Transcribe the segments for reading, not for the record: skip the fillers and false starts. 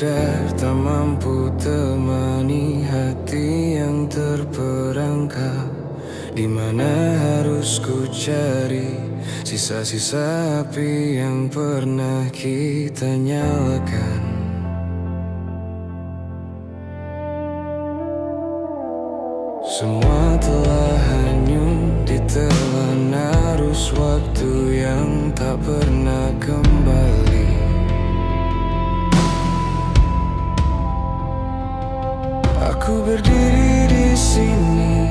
sadar tak mampu temani hati yang terperangkap. Di mana harus ku cari sisa-sisa api yang pernah kita nyalakan. Semua telah hanyut ditelan arus waktu yang tak pernah kembali. Aku berdiri di sini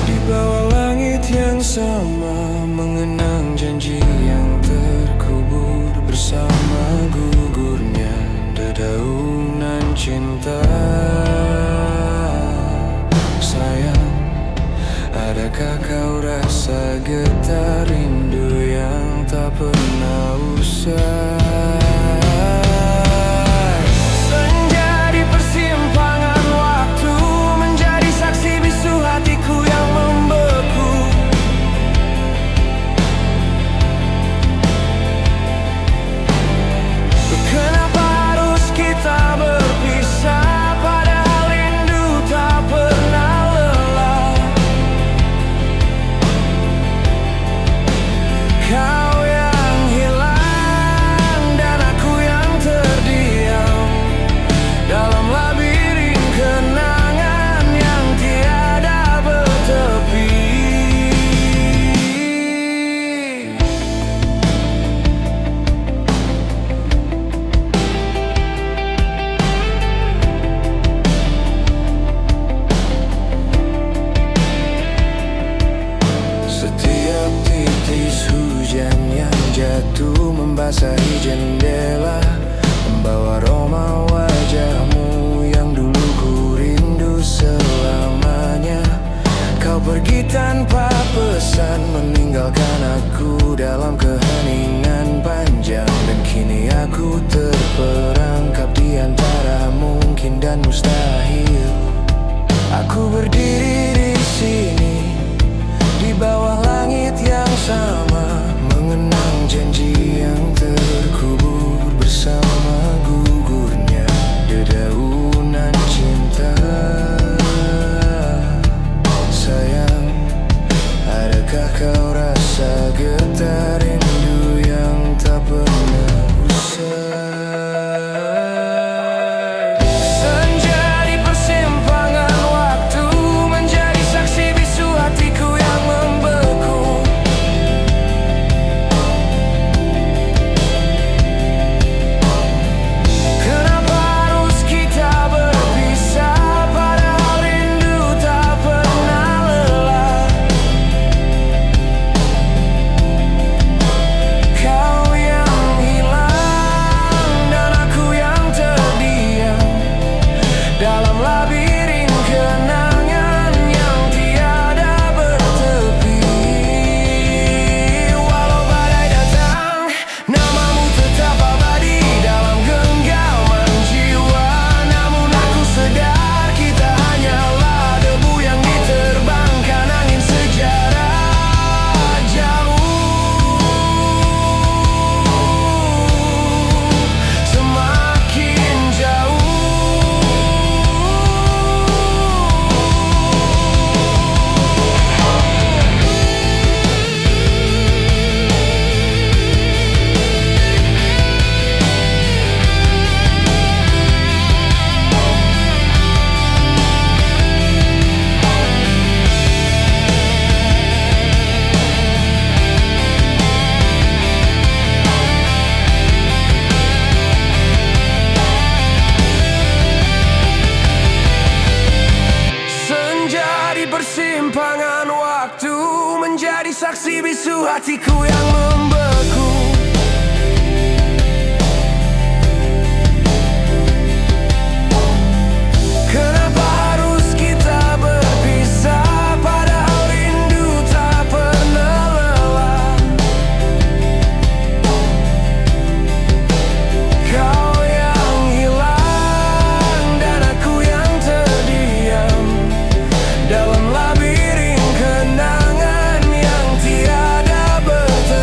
di bawah langit yang sama, mengenang janji yang terkubur bersama gugurnya dedaunan cinta. Sayang, adakah kau rasa getar rindu yang tak pernah usai? Membasahi jendela, membawa aroma wajahmu yang dulu ku rindu selamanya. Kau pergi tanpa pesan, meninggalkan aku dalam keheningan panjang. Dan kini aku terperangkap di antara mungkin dan mustahil. Aku berdiri di sini di bawah langit yang sama, mengenang janji yang terkubur bersama gugurnya dedaunan cinta. Sayang, adakah kau rasa getar rindu yang tak pernah usai? Persimpangan waktu menjadi saksi bisu hatiku yang membeku. Kenapa harus kita berpisah, padahal rindu tak pernah lelah. Kau yang hilang dan aku yang terdiam dalam labirin kenangan yang tiada bertepi.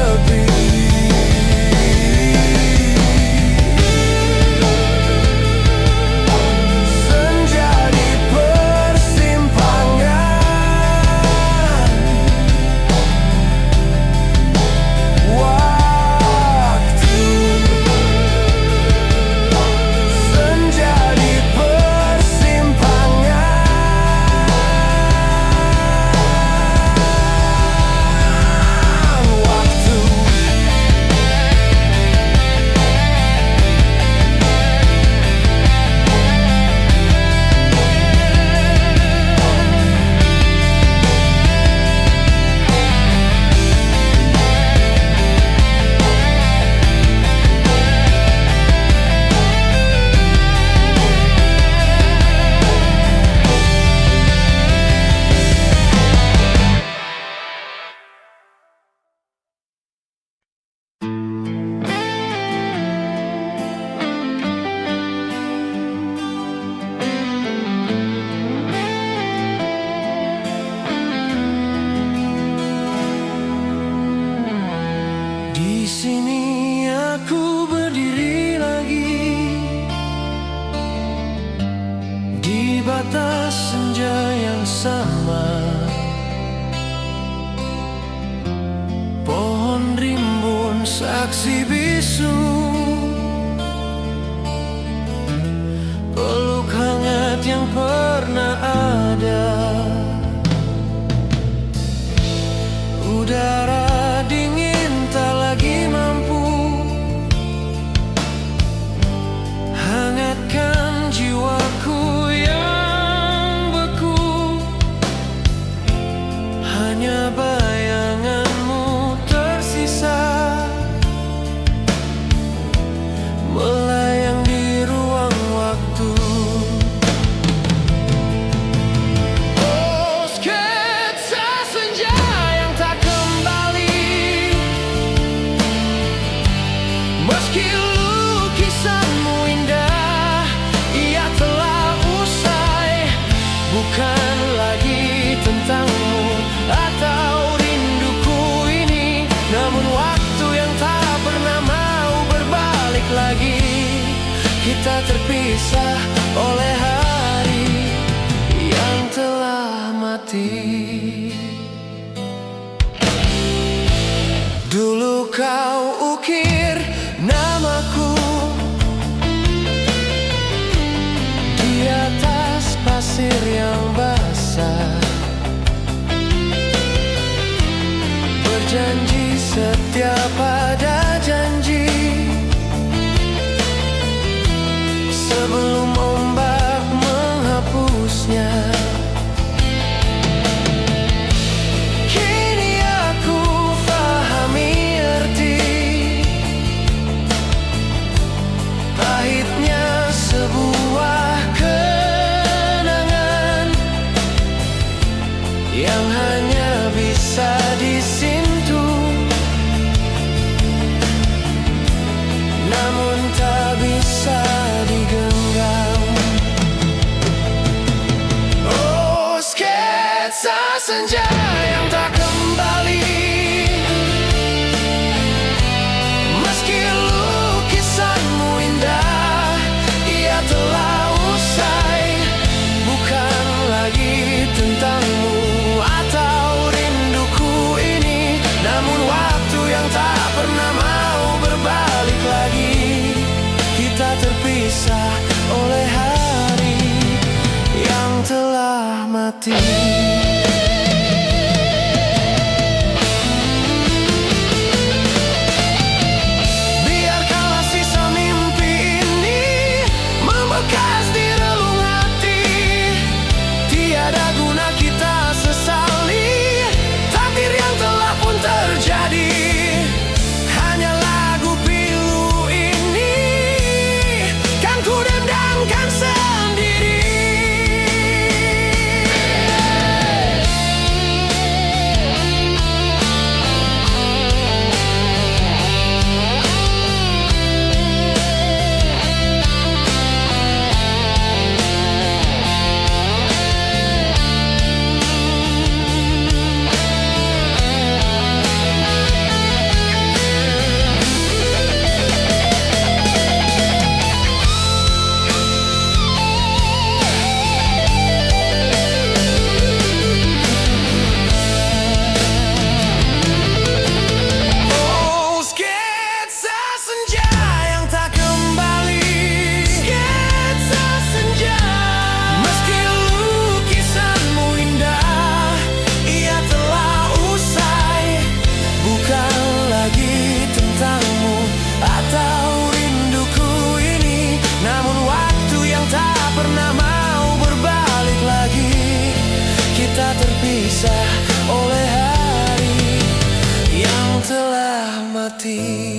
Di sini aku berdiri lagi di batas senja yang sama. Pohon rimbun saksi bisu, peluk hangat yang pernah ada. Udara dingin tak lagi mampu hangatkan jiwaku yang beku. Hanya bayanganmu tersisa melayang di ruang waktu. Oh, sketsa senja yang tak kembali, meski lukisanmu indah, ia telah usai. Bukan lagi tentangmu atau rinduku ini, namun waktu yang tak pernah mau berbalik lagi. Kita terpisah oleh hari yang telah mati. Dulu kau ukir namaku di atas pasir yang basah, berjanji setia pada janji sebelum ombak menghapusnya. Kini aku fahami arti pahitnya sebuah kenangan yang hanya bisa disentuh, namun tak bisa digenggam. Oh, sketsa senja yang tak kembali, meski lukisanmu indah, ia telah usai. Bukan lagi tentangmu atau rinduku ini, namun waktu yang tak pernah mau berbalik lagi. Kita terpisah oleh hari yang telah mati. Biarkanlah sisa mimpi ini membekas di relung hati. Tiada guna kita sesali takdir yang telah pun terjadi. Hanya lagu pilu ini kan ku dendangkan sendiri. Oh, sketsa senja yang tak kembali, sketsa senja, meski lukisanmu indah, ia telah usai. Bukan lagi tentangmu atau rinduku ini, namun waktu yang tak pernah mau berbalik lagi. Kita terpisah oleh hari yang telah mati.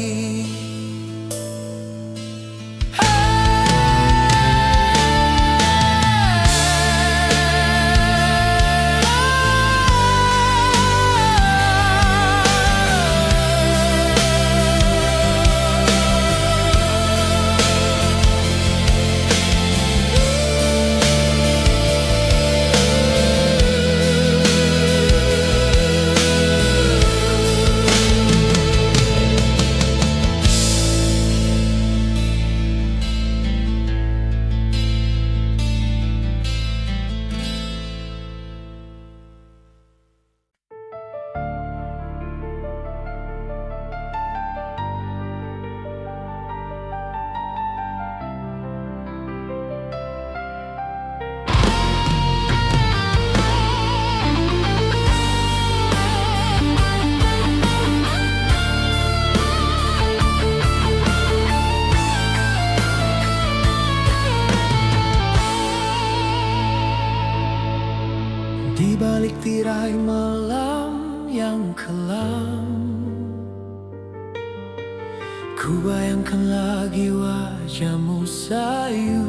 Ku bayangkan lagi wajahmu sayu.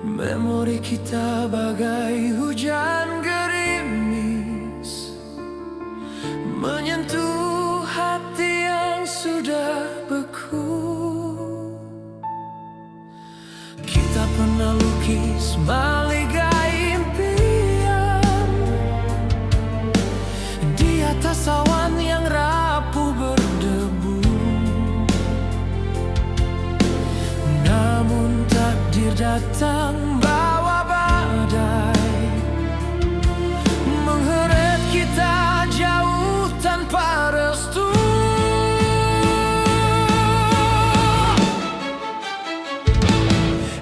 Memori kita bagai hujan gerimis, menyentuh hati yang sudah beku. Kita pernah lukis maligai impian di atas awan yang rapuh berdebu. Namun takdir datang bawa badai, mengheret kita jauh tanpa restu.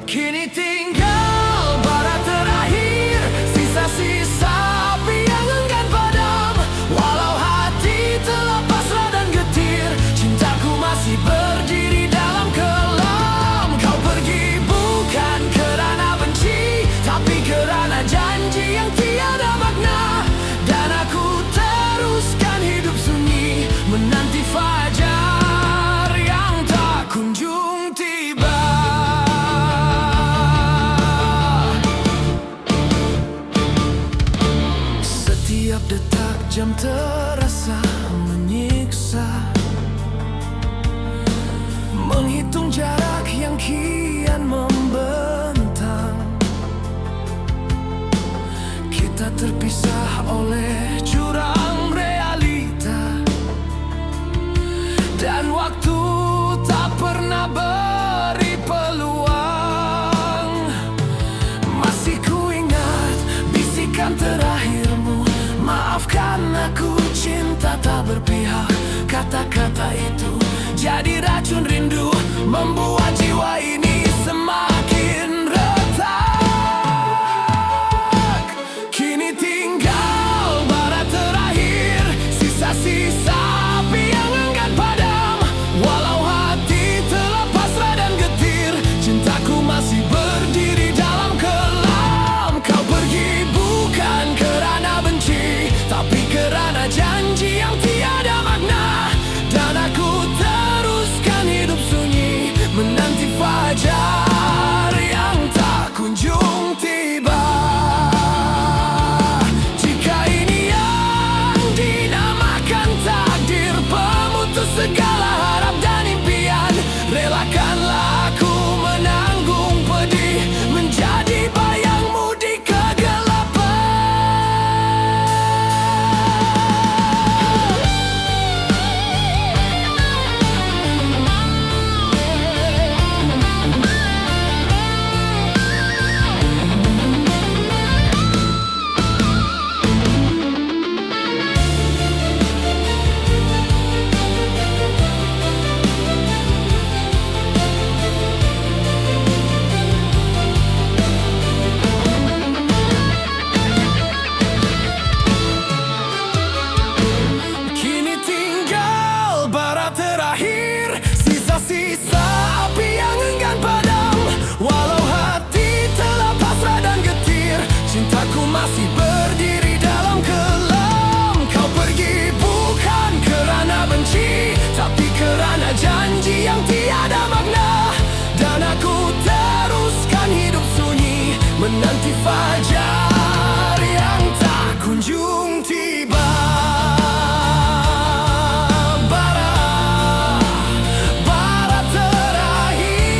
Kini tinggal bara terakhir, sisa-sisa api yang enggan padam. Walau hati telah pasrah dan getir, cintaku masih berdiri dalam kelam. Kau pergi bukan kerana benci, tapi kerana janji yang tiada makna. Dan aku teruskan hidup sunyi, menanti fajar yang tak kunjung tiba. Setiap detak jam terasa menyiksa, menghitung jarak yang kian membentang. Kita terpisah oleh jurang realita, dan waktu tak pernah beri peluang. Masih ku ingat bisikan terakhirmu, maafkan aku, cinta tak berpihak. Kata-kata itu jadi racun rindu, membuat jiwa ini semakin retak. Kini tinggal bara terakhir, sisa-sisa api yang enggan padam. Walau hati telah pasrah dan getir, cintaku masih berdiri dalam kelam. Kau pergi bukan kerana benci, tapi kerana janji yang tiada makna. Dan aku teruskan hidup sunyi, menanti fajar yang tak kunjung tiba. Jika ini yang dinamakan takdir, pemutus segala harap dan impian, relakanlah aku menanggung pedih, menjadi bayangmu di kegelapan. Kini tinggal bara terakhir, sisa-sisa api yang enggan padam. Walau hati telah pasrah dan getir, cintaku masih berdiri dalam kelam. Kau pergi bukan kerana benci, tapi kerana janji yang tiada makna. Dan aku teruskan hidup sunyi, menanti fajar yang tak kunjung tiba. Bara terakhir.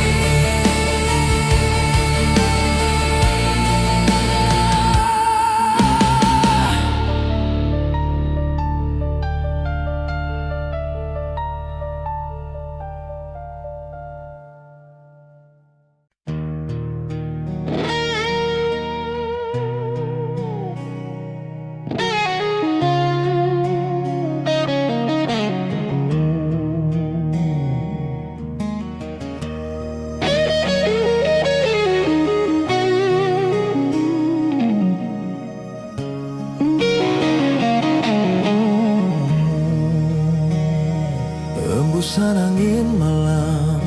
Hembusan angin malam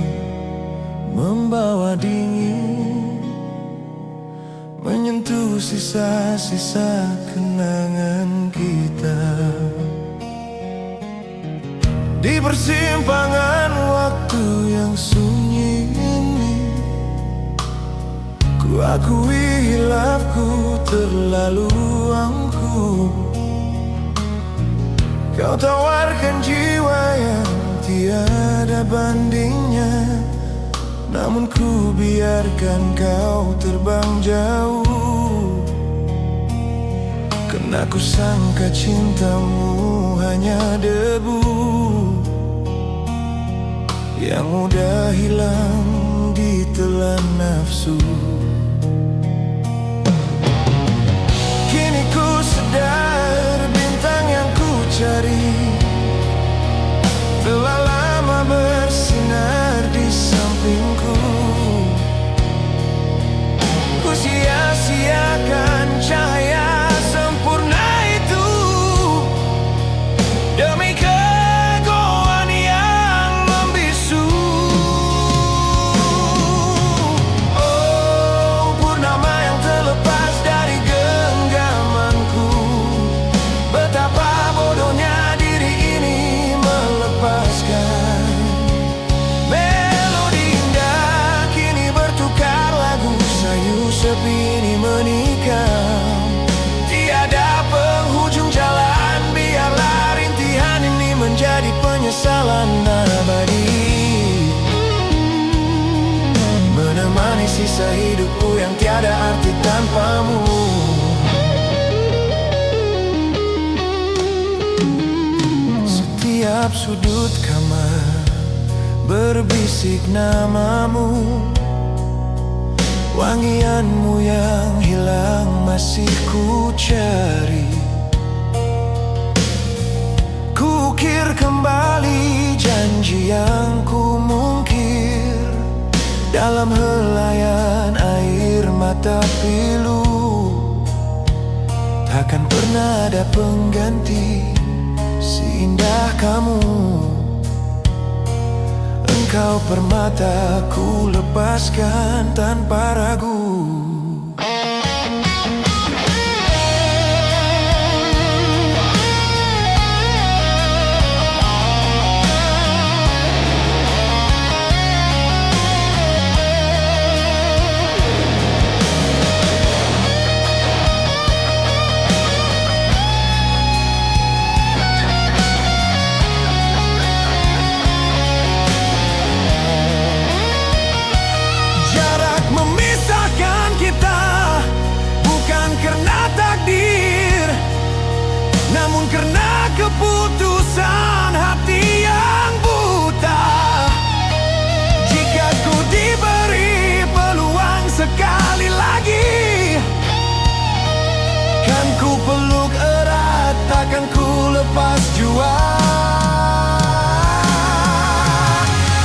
membawa dingin, menyentuh sisa-sisa kenangan kita. Di persimpangan waktu yang sunyi ini, ku akui hilafku terlalu angkuh. Kau tawarkan jiwa yang tiada bandingnya, namun ku biarkan kau terbang jauh. Karena ku sangka cintamu hanya debu yang mudah hilang ditelan nafsu. Kini ku sadar bintang yang ku cari telah lama bersinar di sampingku. Ku sia-siakan cahaya sempurna itu demi kegoan yang membisu. Oh, purnama yang terlepas dari genggamanku, betapa bodohnya diri ini melepaskan melodi indah. Kini bertukar lagu, sayu sepi ini menikam. Tiada penghujung jalan, biarlah rintihan ini menjadi penyesalan abadi, menemani sisa hidupku yang tiada arti tanpamu. Setiap sudut kamar berbisik namamu, wangianmu yang hilang masih ku cari. Ku ukir kembali janji yang ku mungkir dalam helaian air mata pilu. Takkan pernah ada pengganti seindah kamu. Engkau permata ku lepaskan tanpa ragu. Namun karena keputusan hati yang buta, jika ku diberi peluang sekali lagi, kan ku peluk erat, takkan ku lepas jua.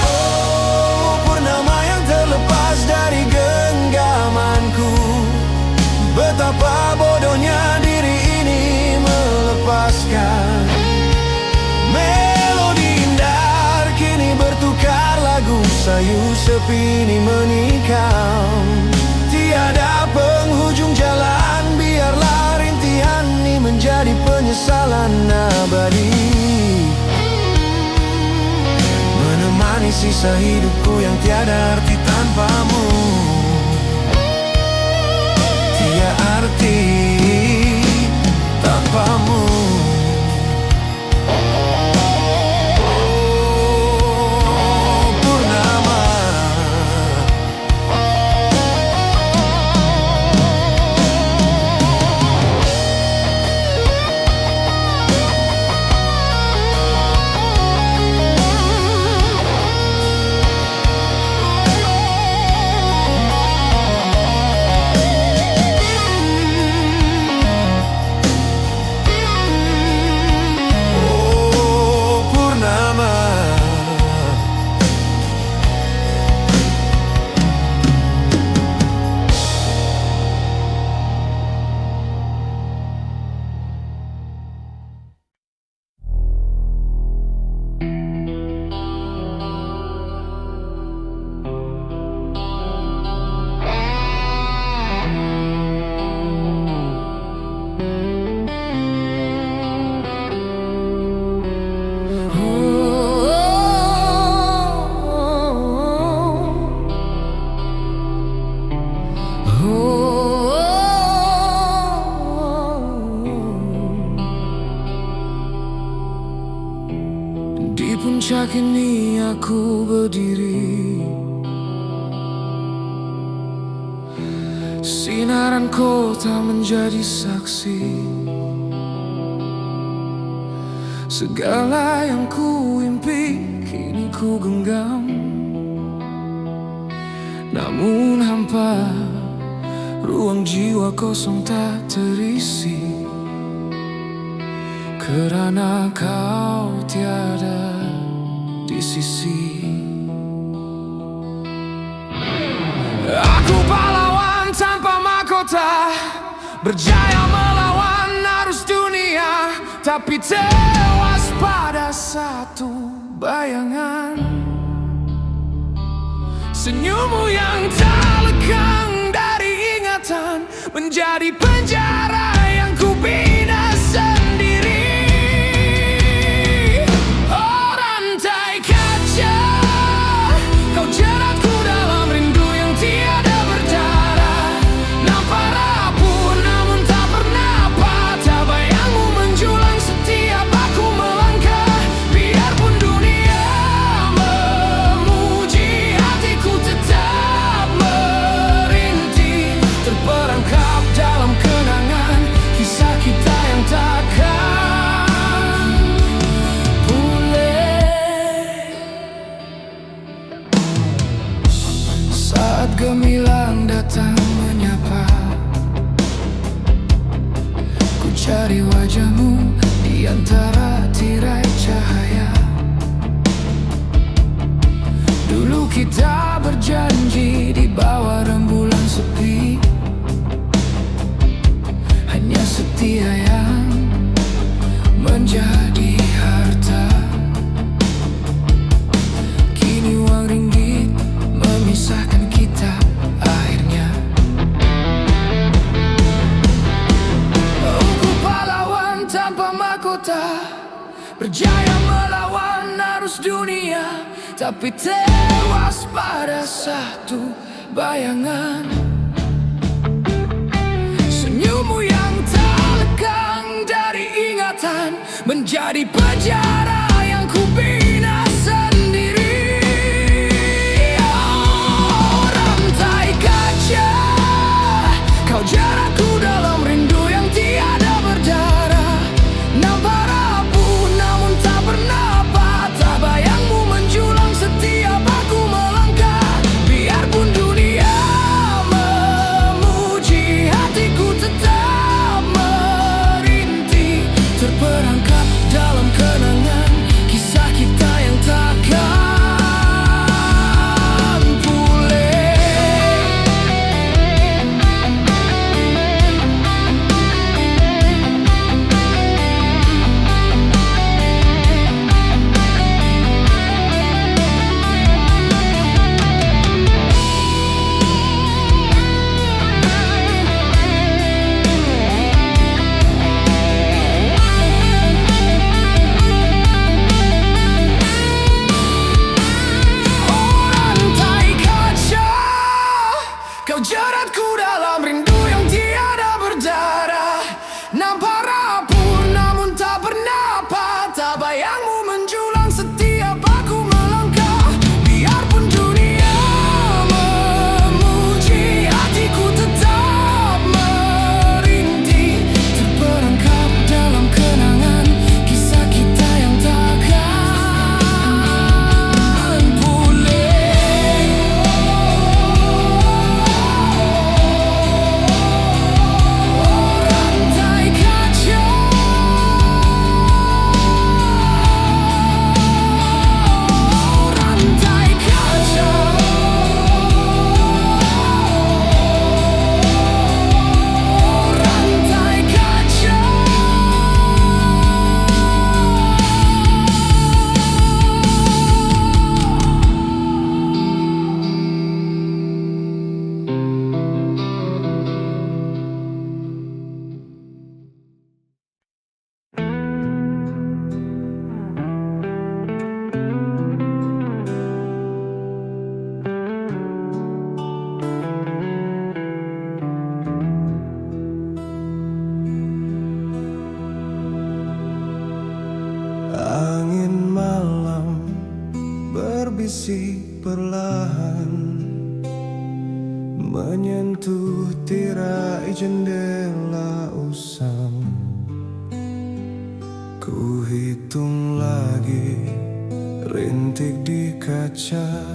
Oh, purnama yang terlepas dari genggamanku, betapa bodohnya diri ini melepaskan melodi indah. Kini bertukar lagu, sayu sepi ini menikam. Tiada penghujung jalan, biarlah rintihan ini menjadi penyesalan abadi, menemani sisa hidupku yang tiada arti tanpamu. Tiada arti tanpamu. Oh, purnama. puncak ini aku berdiri, sinaran kota menjadi saksi. Segala yang ku impi kini ku genggam, namun hampa, ruang jiwa kosong tak terisi, kerana kau tiada di sisi. Aku pahlawan tanpa mahkota, berjaya melawan arus dunia, tapi tewas pada satu bayangan. Senyummu yang tak lekang dari ingatan menjadi penjara yang ku bina sendiri. Oh rantai kaca, kau jeratku dalam rindu yang tiada berdarah. Nampak rapuh namun tak pernah patah, bayangmu menjulang setiap aku melangkah. Biarpun dunia memuji, hatiku tetap merintih, terperangkap dalam kenangan kisah kita yang takkan pulih. Saat gemilang datang menyapa, ku cari wajahmu di antara tirai cahaya. Dulu kita berjanji di bawah rembulan sepi, hanya setia yang menjadi harta. Kini uang ringgit memisahkan kita akhirnya. Aku pahlawan tanpa mahkota, berjaya melawan arus dunia, tapi tewas pada satu bayangan. Senyummu yang tak lekang dari ingatan menjadi penjara yang ku bina sendiri. Oh rantai kaca, kau jeratku dalam rindu yang tiada berdarah. Nampak rapuh namun tak pernah patah, bayangmu menjulang setiap aku melangkah. Biarpun dunia memuji, hatiku tetap merintih, terperangkap dalam kenangan kisah kita yang takkan pulih. Oh rantai kaca, kau jeratku dalam rindu yang tiada berdarah. Nampak rapuh namun tak pernah patah, bayangmu menjulang setiap aku melangkah. Biarpun dunia memuji, hatiku tetap merintih, terperangkap dalam kenangan kisah kita yang takkan pulih. Rantai kaca, kondisi perlahan menyentuh tirai jendela usang. Ku hitung lagi rintik di kaca,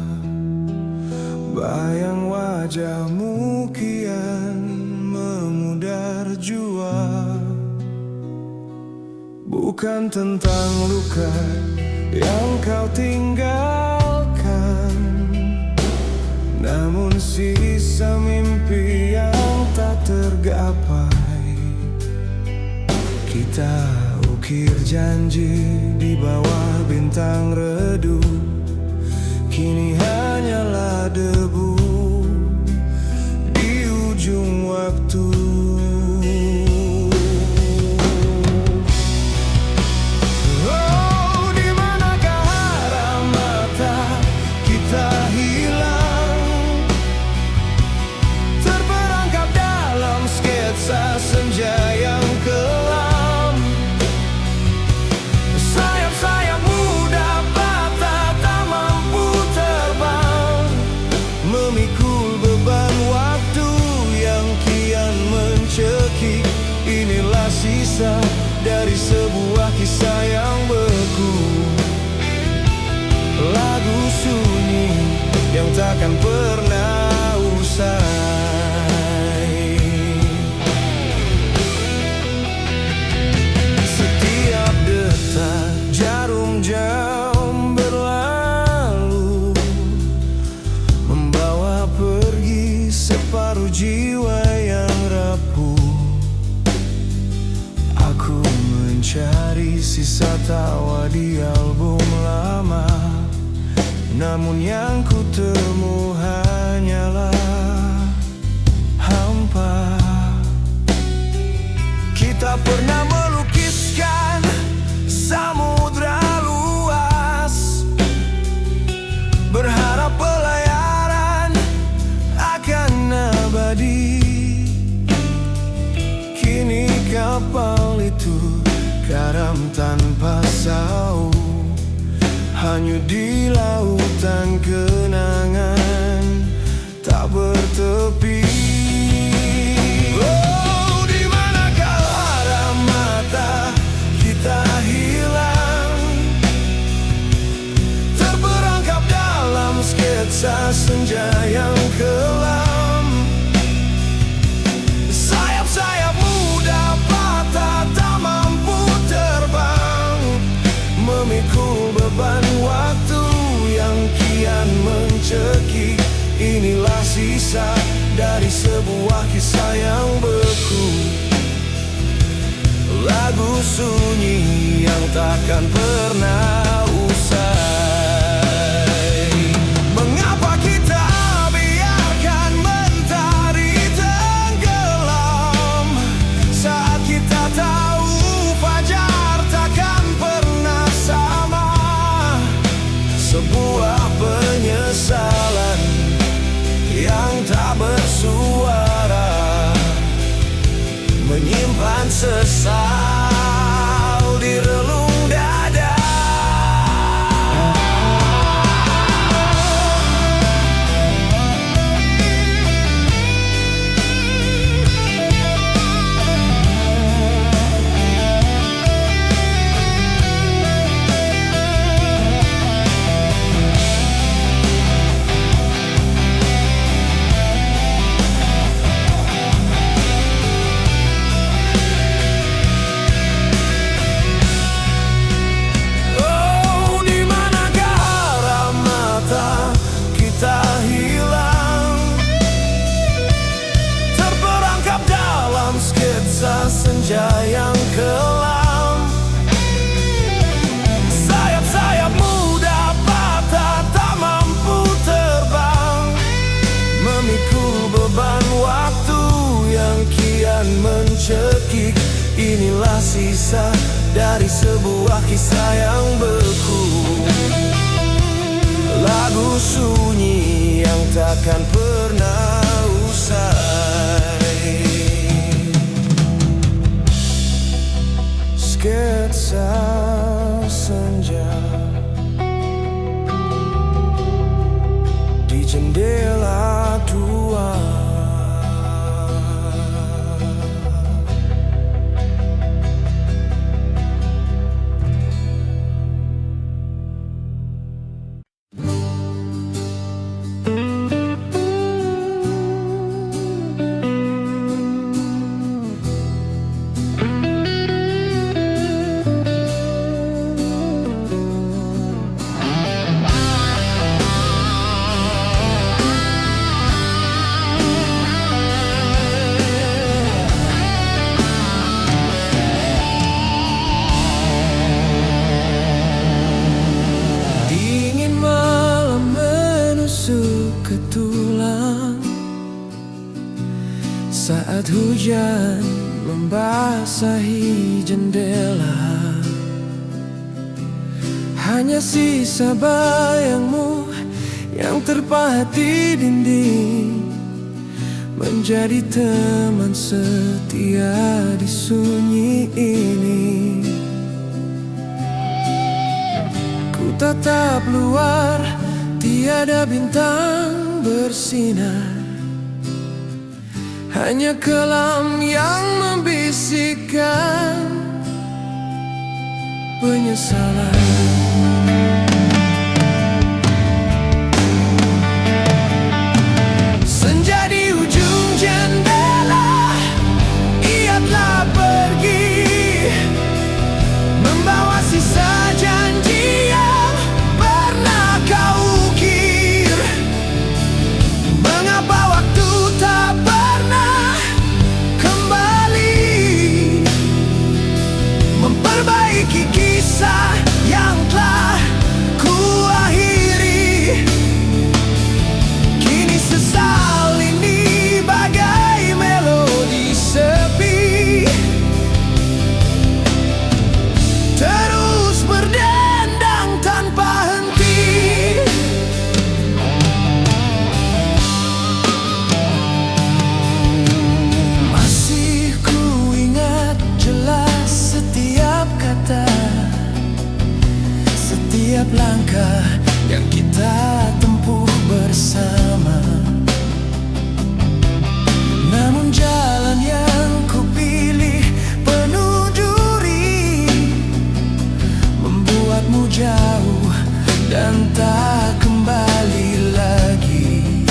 bayang wajahmu kian memudar jua. Bukan tentang luka yang kau tinggalkan, namun sisa mimpi yang tak tergapai. Kita ukir janji di bawah bintang redup, kini hanyalah debu di ujung waktu. Oh, di manakah arah mata kita hilang, terperangkap dalam sketsa senja yang kelam. Sayap-sayap muda patah tak mampu terbang, memikul beban waktu yang kian mencekik. Inilah sisa dari sebuah kisah yang beku, lagu sunyi yang takkan pernah usai. Setiap detak jarum jam berlalu, membawa pergi separuh jiwa yang rapuh. Aku mencari sisa tawa di album lama, namun yang ku temu hanyalah hampa. Kita pernah melukiskan samudra luas, berharap pelayaran akan abadi. Kini kapal itu karam tanpa sau, hanyut di lautan kenangan tak bertepi. Oh, di manakah arah mata kita hilang, terperangkap dalam sketsa senja yang kelam. Sayap-sayap muda patah tak mampu terbang, memikul beban waktu yang kian mencekik. Inilah sisa dari sebuah kisah yang beku, lagu sunyi yang takkan pernah usai. Mengapa kita biarkan mentari tenggelam, saat kita tahu fajar takkan pernah sama. Sebuah penyesalan yang tak bersuara, menyimpan sesal di relung dada. Senja yang kelam, sayap-sayap muda patah tak mampu terbang, memikul beban waktu yang kian mencekik. Inilah sisa dari sebuah kisah yang beku, lagu sunyi yang takkan pernah usai. Sketsa senja Saat hujan membasahi jendela, hanya sisa bayangmu yang terpahat di dinding, menjadi teman setia di sunyi ini. Ku tatap luar, tiada bintang bersinar, hanya kelam yang membisikkan penyesalan. Senja di ujung jendela, ia telah pergi, membawa sisa janji yang pernah kau ukir. Mengapa waktu tak pernah kembali memperbaiki kisah yang telah ku akhiri? Kini sesal ini bagai melodi sepi, terus berdendang tanpa henti. Masih ku ingat jelas setiap kata, setiap langkah yang kita tempuh bersama. Namun jalan yang ku pilih penuh duri, membuatmu jauh dan tak kembali lagi.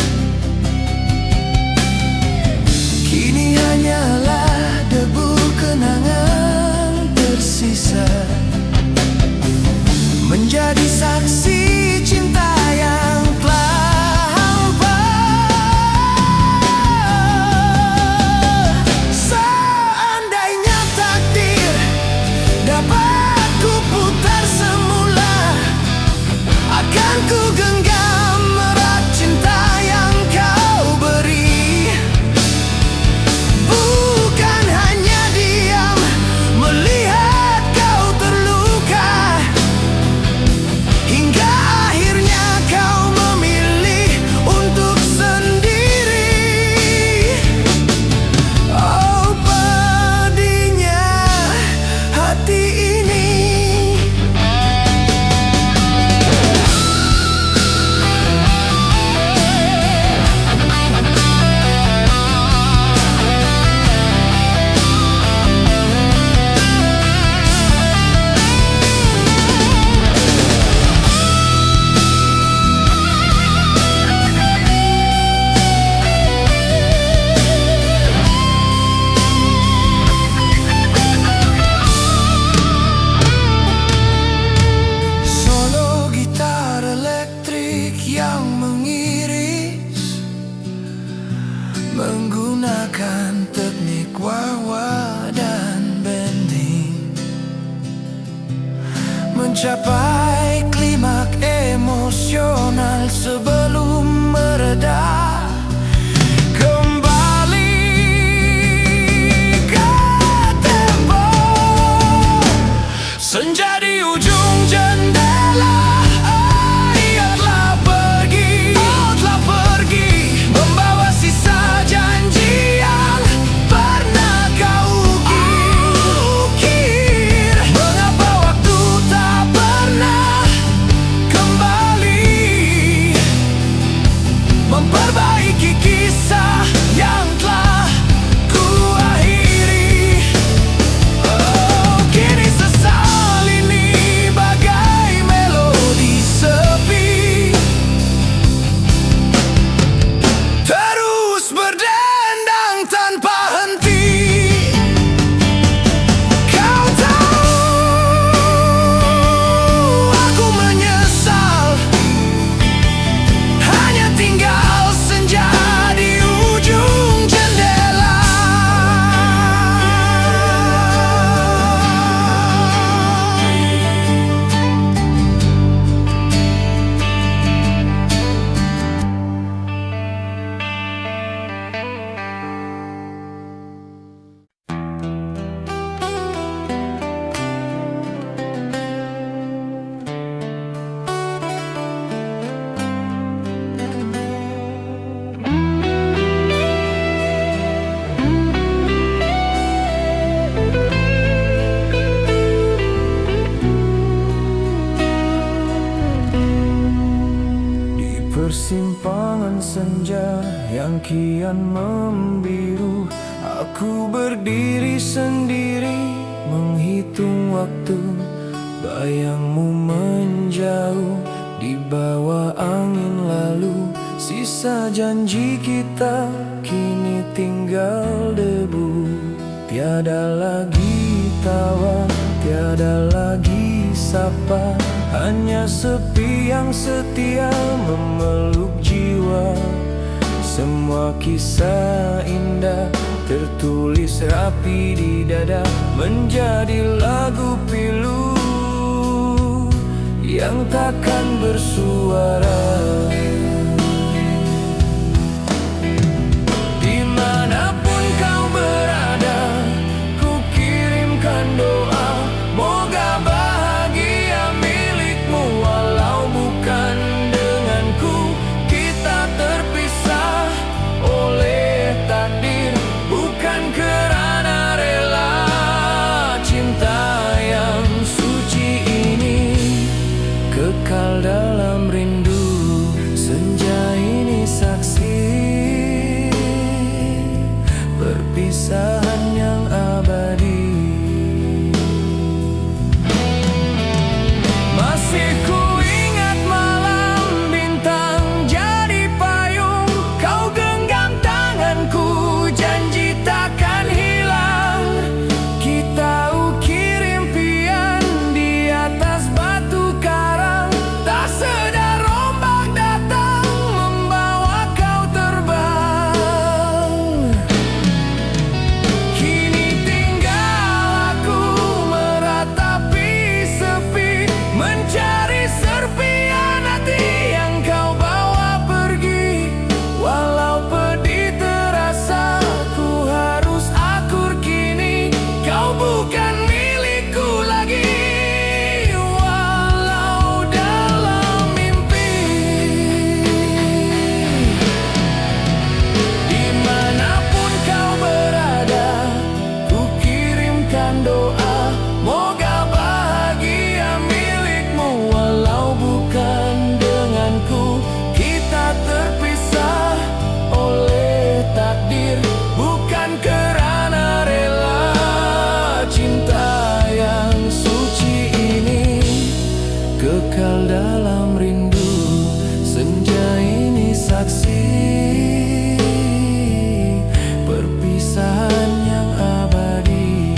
Kini hanyalah debu kenangan tersisa, menjadi saksi cinta yang telah hampa. Seandainya takdir dapat ku putar semula, akan ku genggam erat cinta yang kau beri. Bukan hanya diam melihat kau terluka, hingga persimpangan senja yang kian membiru, aku berdiri sendiri menghitung waktu. Bayangmu menjauh di bawah angin lalu, sisa janji kita kini tinggal debu. Tiada lagi tawa, tiada lagi sapa, hanya sepi yang setia memeluk jiwa. Semua kisah indah tertulis rapi di dada, menjadi lagu pilu yang takkan bersuara. Dimanapun kau berada, ku kirimkan doa, moga bahagia milikmu. Walau bukan denganku, kita terpisah oleh takdir, bukan kerana rela. Cinta yang suci ini kekal dalam rindu, senja ini saksi perpisahan yang abadi. Masih ku ingat malam bintang jadi payung, kau genggam tanganku, janji takkan hilang. Kita ukir impian di atas batu karang, tak sedar ombak datang membawa kau terbang. Kini tinggal aku meratapi sepi, mencari serpian hati yang kau bawa pergi. Walau pedih terasa, ku harus akur kini, kau bukan milikku lagi. Walau dalam mimpi, dimanapun kau berada, ku kirimkan doa, moga bahagia milikmu. Walau bukan denganku, kita terpisah oleh takdir, bukan kerana rela. Cinta yang suci ini kekal dalam rindu, senja ini saksi perpisahan yang abadi.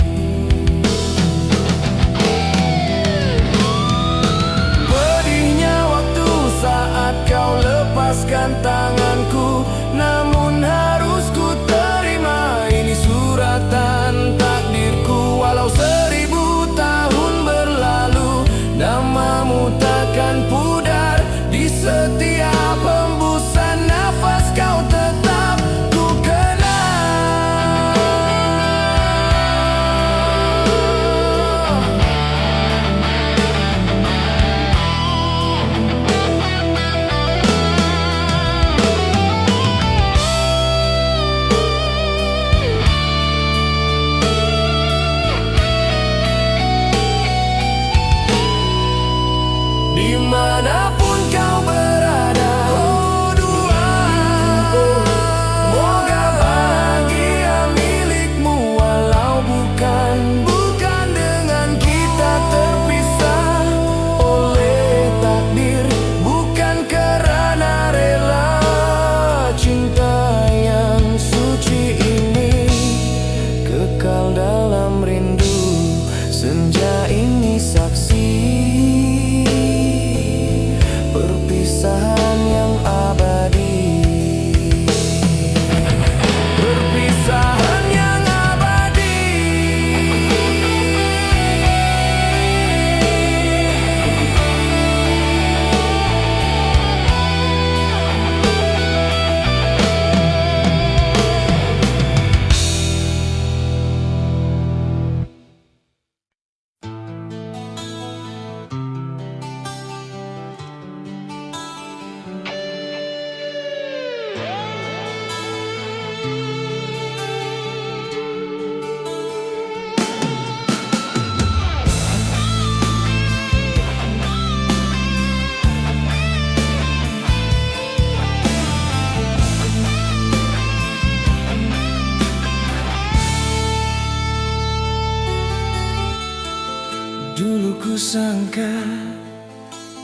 Pedihnya waktu saat kau lepaskan tanganku, namun harus ku terima, ini suratan takdirku. Walau 1000 tahun berlalu, namamu takkan pudar di setiap hembusan nafas, kau tetap ku kenal. Dimanapun kau berada, oh dua, moga bahagia milikmu. Walau bukan dengan kita terpisah oleh takdir, bukan kerana rela. Cinta yang suci ini kekal dalam rindu, senja ini saksi perpisahan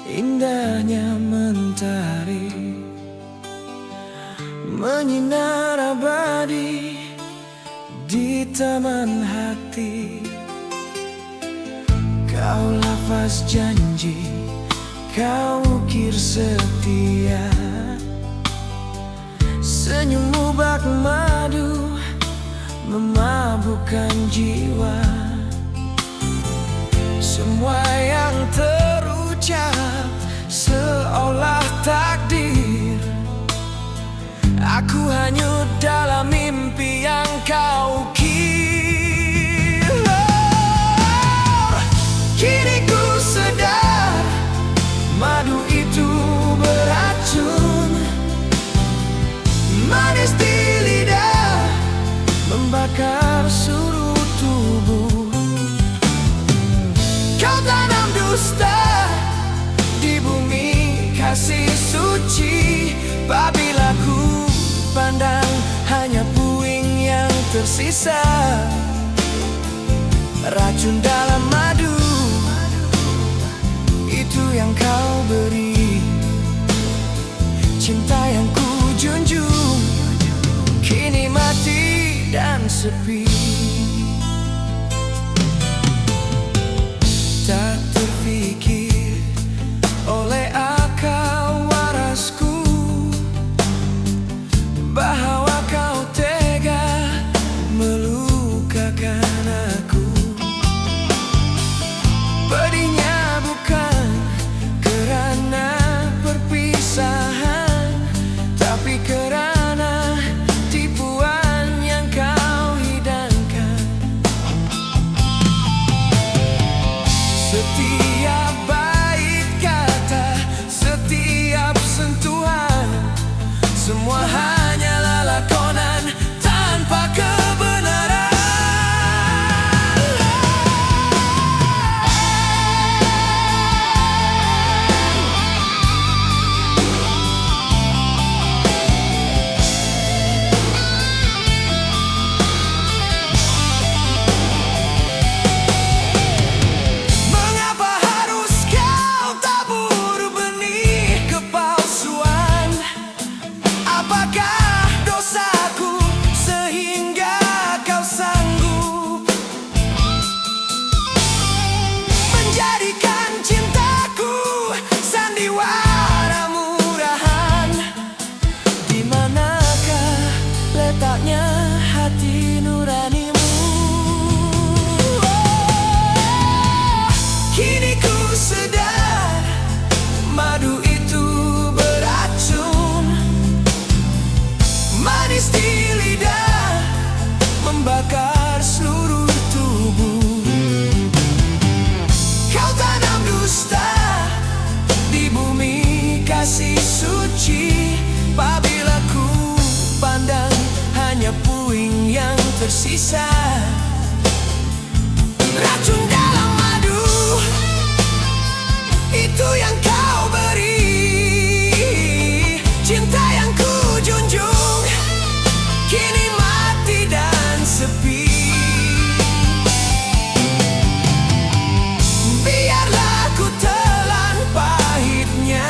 Indahnya mentari menyinar abadi di taman hati. Kau lafaz janji, kau ukir setia. Senyummu bak madu memabukkan jiwa. Semua yang terucap seolah takdir. Aku hanyut dalam mimpi yang kau kira. Kini ku sadar madu itu beracun, manis di lidah, membakar seluruh tubuh. Kau tanam dusta di bumi kasih suci. Apabila ku pandang hanya puing yang tersisa, racun dalam madu itu yang kau beri. Cinta yang ku junjung kini mati dan sepi. Tak terfikir oleh akal warasku bahwa kau tega melukakan aku. Pedihnya bukan kerana perpisahan, tapi kerana tipuan yang kau hidangkan. Setiap bait kata, setiap sentuhan, semua hanyalah lakonan tanpa kebenaran. Mengapa harus kau tabur benih kepalsuan? Apakah dosaku sehingga kau sanggup menjadikan cintaku sandiwara murahan? Di manakah letaknya hati nuranimu? Kini ku sadar madu itu beracun, manis di lidah, membakar seluruh tubuh. Kau tanam dusta di bumi kasih suci. Apabila ku pandang hanya puing yang tersisa, racun dalam madu itu yang kau beri. Cinta yang ku junjung kini mati dan sepi. Biarlah ku telan pahitnya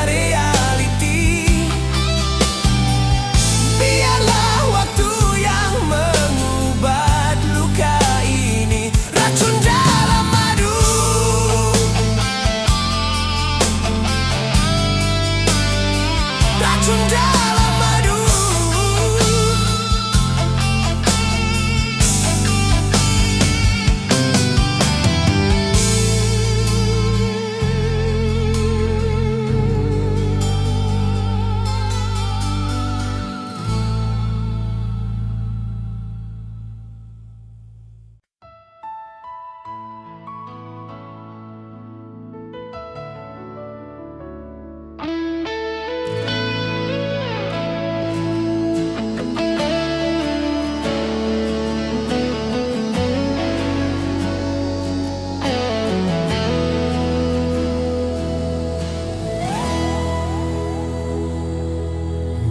reality. Biarlah waktu yang mengubat luka ini. Racun dalam madu, racun dalam madu.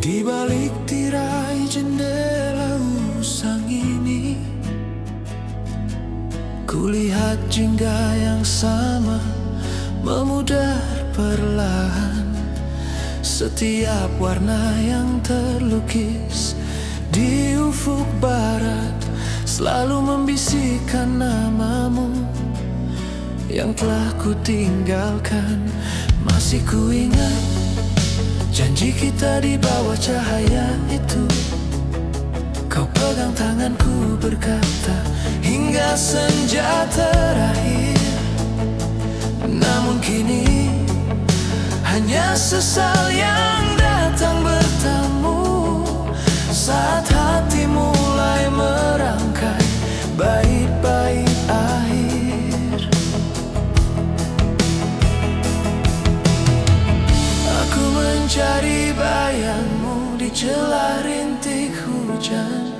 Di balik tirai jendela usang ini, kulihat jingga yang sama memudar perlahan. Setiap warna yang terlukis di ufuk barat selalu membisikkan namamu yang telah ku tinggalkan. Masih ku ingat janji kita di bawah cahaya itu. Kau pegang tanganku berkata hingga senja terakhir. Namun kini hanya sesal yang datang bertamu saat hati mulai merangkai bait-bait akhir. Aku mencari bayangmu di celah rintik hujan,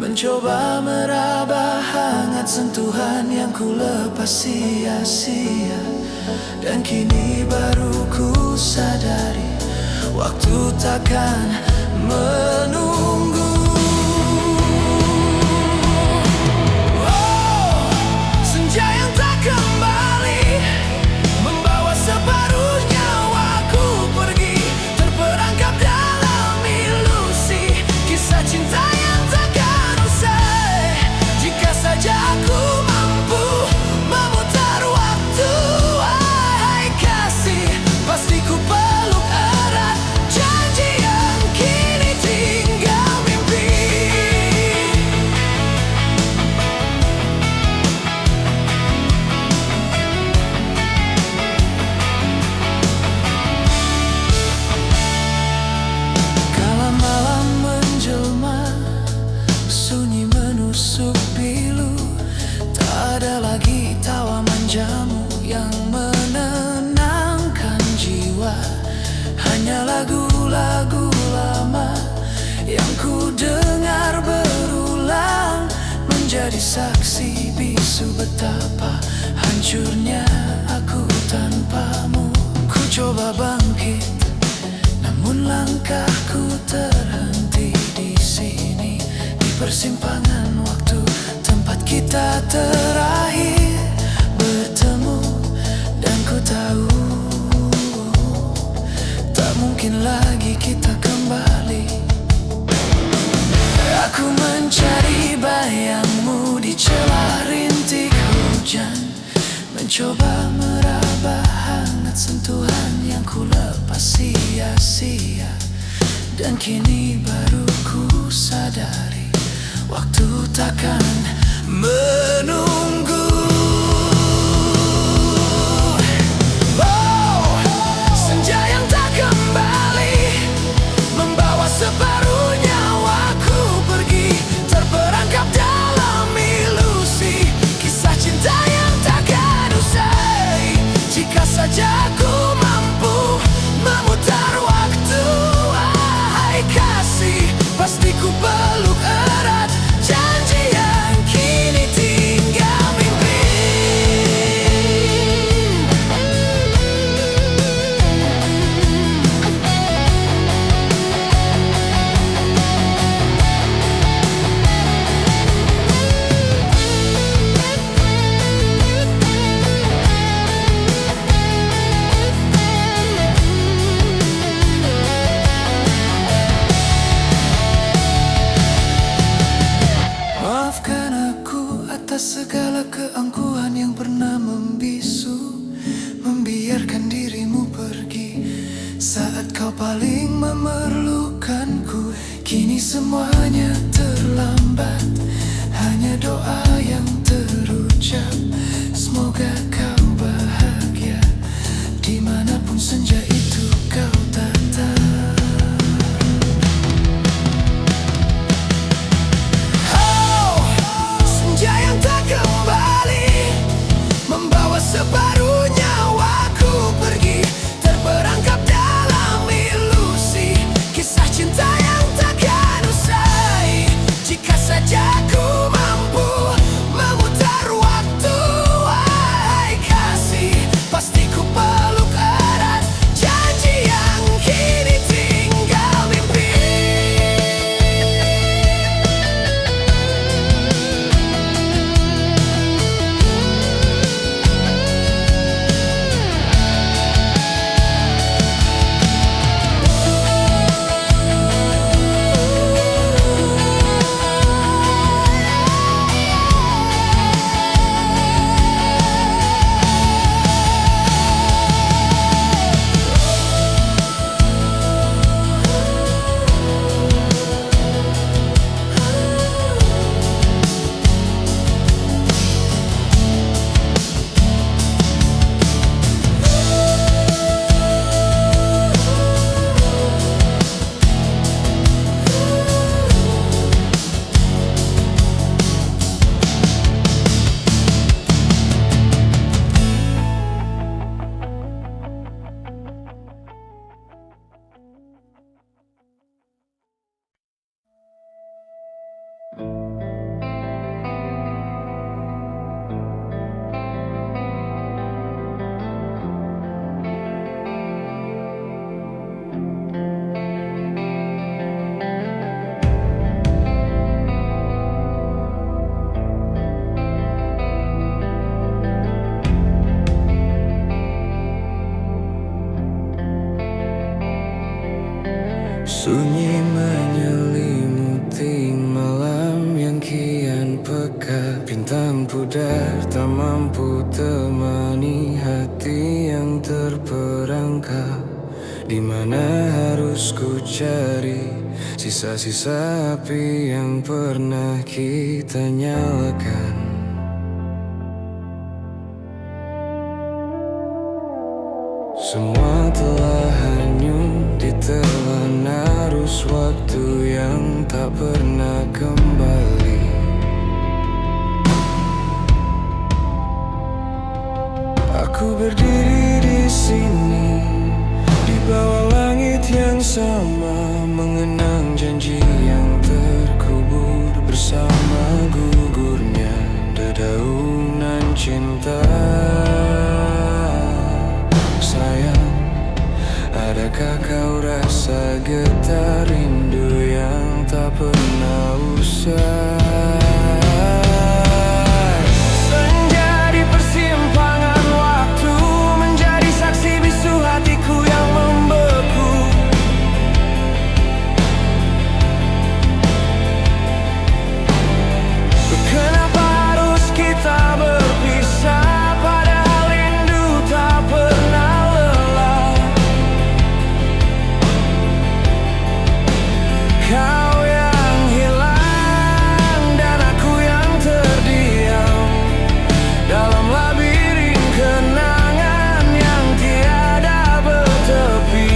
mencoba meraba hangat sentuhan yang ku lepas sia-sia. Dan kini baru ku sadari waktu takkan menunggu. Oh, senja yang tak kembali membawa separuh nyawaku pergi, terperangkap dalam ilusi kisah cinta yang takkan usai. Jika saja aku mampu memutar waktu, wahai kasih, pasti ku peluk erat janji yang kini tinggal mimpi. Kala malam menjelma, sunyi menusuk pilu, tak ada lagi tawa manjamu yang menenangkan jiwa. Hanya lagu-lagu lama yang ku dengar berulang menjadi saksi bisu betapa hancurnya aku tanpamu. Ku coba bangkit, namun langkahku terhenti di sini, di persimpangan waktu, tempat kita terakhir bertemu. Dan ku tahu tak mungkin lagi kita kembali. Aku mencari bayangmu di celah rintik hujan, mencoba meraba hangat sentuhan yang ku lepas sia-sia. Dan kini baru ku sadari waktu takkan menunggu. Oh, senja yang tak kembali membawa separuh nyawaku pergi, terperangkap dalam ilusi kisah cinta yang takkan usai. Jika saja aku mampu memutar waktu, wahai kasih, pasti ku peluk erat janji yang kini tinggal mimpi. Maafkan aku atas segala keangkuhan yang pernah membisu, membiarkan dirimu pergi saat kau paling memerlukanku. Kini semuanya terlambat, hanya doa yang terucap. Semoga kau bahagia dimanapun senja itu kau tatap. Yang tak kembali membawa separuh nyawaku pergi, terperangkap dalam ilusi kisah cinta yang takkan usai. Jika saja ku mampu memutar waktu, wahai kasih, pasti ku peluk erat. Sunyi menyelimuti malam yang kian pekat. Bintang pudar tak mampu temani hati yang terperangkap. Di mana harus ku cari sisa-sisa api yang pernah kita nyalakan. Semua telah hanyut ditelan arus waktu yang tak pernah kembali. Aku berdiri di sini di bawah langit yang sama, mengenang janji yang terkubur bersama gugurnya dedaunan cinta. Sayang, adakah kau rasa getar rindu yang tak pernah usai? Senja di persimpangan waktu menjadi saksi bisu hatiku yang membeku. Kenapa harus kita berpisah, padahal rindu tak pernah lelah. Kau yang hilang dan aku yang terdiam dalam labirin kenangan yang tiada bertepi.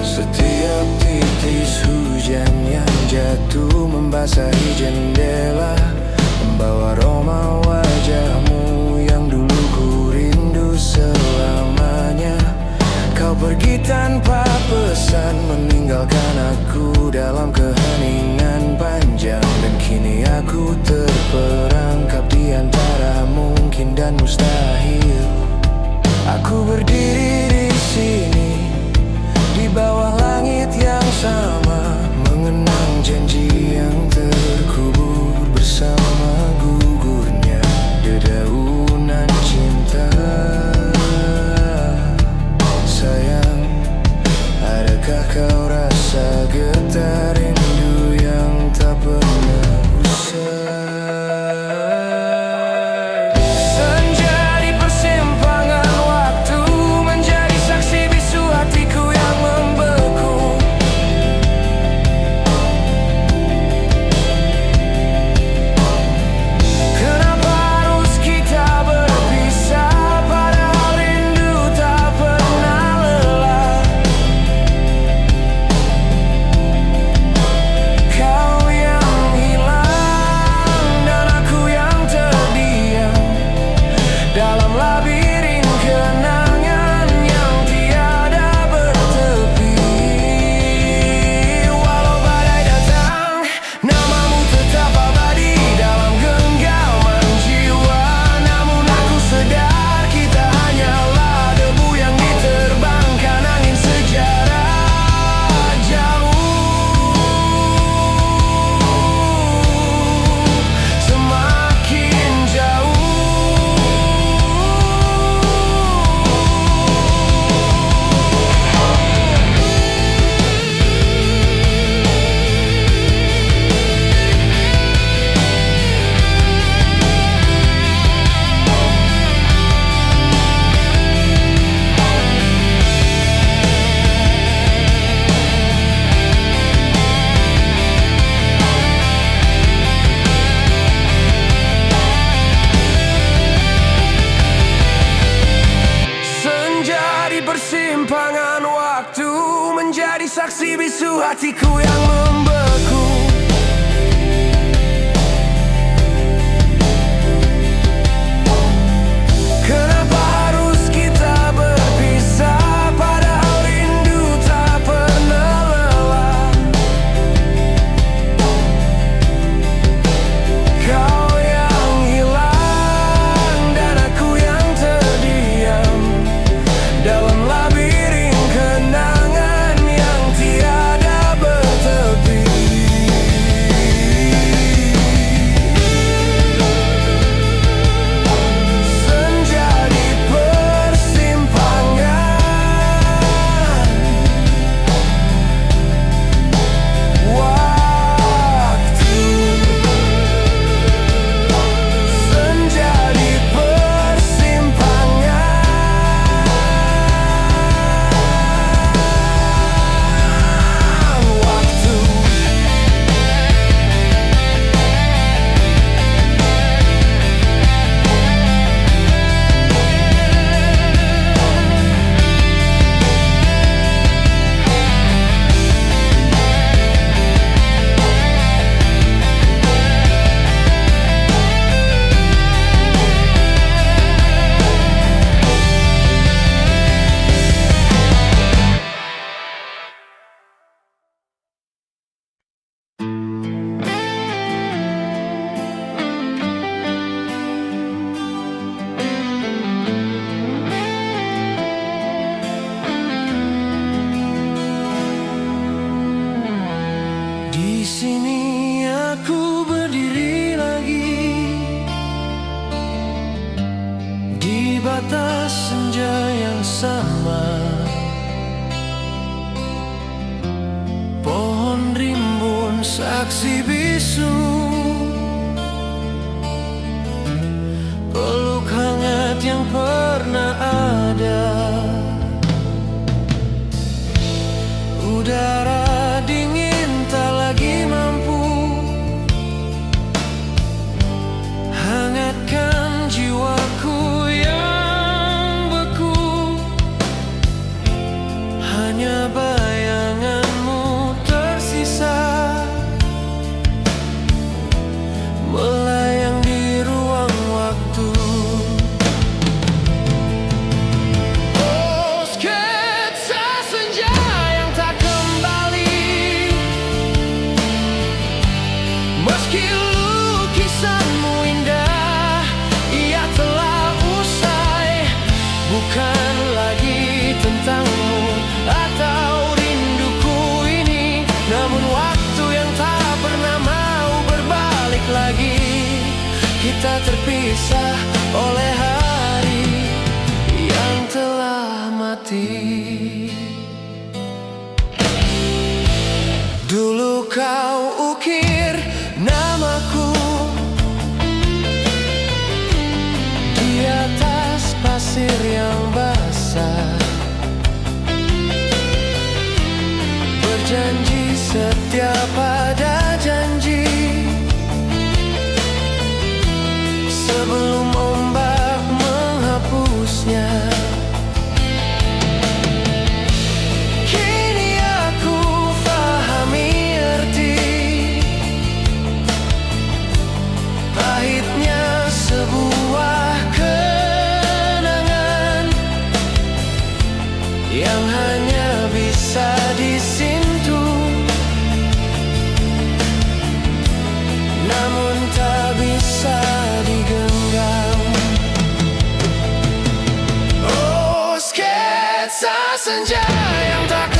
Setiap titis hujan yang jatuh membasahi jendela, membawa aroma wajahmu yang dulu ku rindu selamanya. Kau pergi tanpa pesan, meninggalkan aku dalam keheningan panjang. Dan kini aku terperangkap di antara mungkin dan mustahil. Aku berdiri di sini di bawah langit yang sama, mengenang janji yang terkubur bersama gugurnya dedaunan cinta. Sayang, adakah kau rasa getar rindu yang tak pernah usai? Senja di persimpangan waktu menjadi saksi bisu hatiku yang membeku. Kenapa harus kita berpisah, padahal rindu tak pernah lelah. Kau yang hilang dan aku yang terdiam dalam labirin kenangan yang tiada bertepi. Walau badai datang, namamu tetap abadi dalam genggaman jiwa. Namun aku sadar kita hanyalah debu yang diterbangkan angin sejarah jauh. Semakin jauh. Senja di persimpangan waktu menjadi saksi bisu hatiku yang membeku. Kenapa harus kita berpisah, padahal rindu tak pernah lelah. Kau yang hilang dan aku yang terdiam dalam labirin kenangan yang tiada Di sini aku berdiri lagi di batas senja yang sama. Pohon rimbun saksi bisu, peluk hangat yang pernah ada. Udara dingin tak lagi mampu hangatkan jiwaku yang beku. Hanya bayanganmu tersisa melayang di ruang waktu. Oh, sketsa senja yang tak kembali, meski lukisanmu indah, ia telah usai. Bukan lagi tentangmu atau rinduku ini, namun waktu yang tak pernah mau berbalik lagi. Kita terpisah oleh hari yang telah mati. Dulu kau ukir namaku di atas pasir yang basah, berjanji setia pada janji sebelum ombak menghapusnya. Kini aku fahami arti pahitnya sebuah kenangan yang hanya bisa disentuh, namun tak bisa digenggam. Oh, sketsa senja yang tak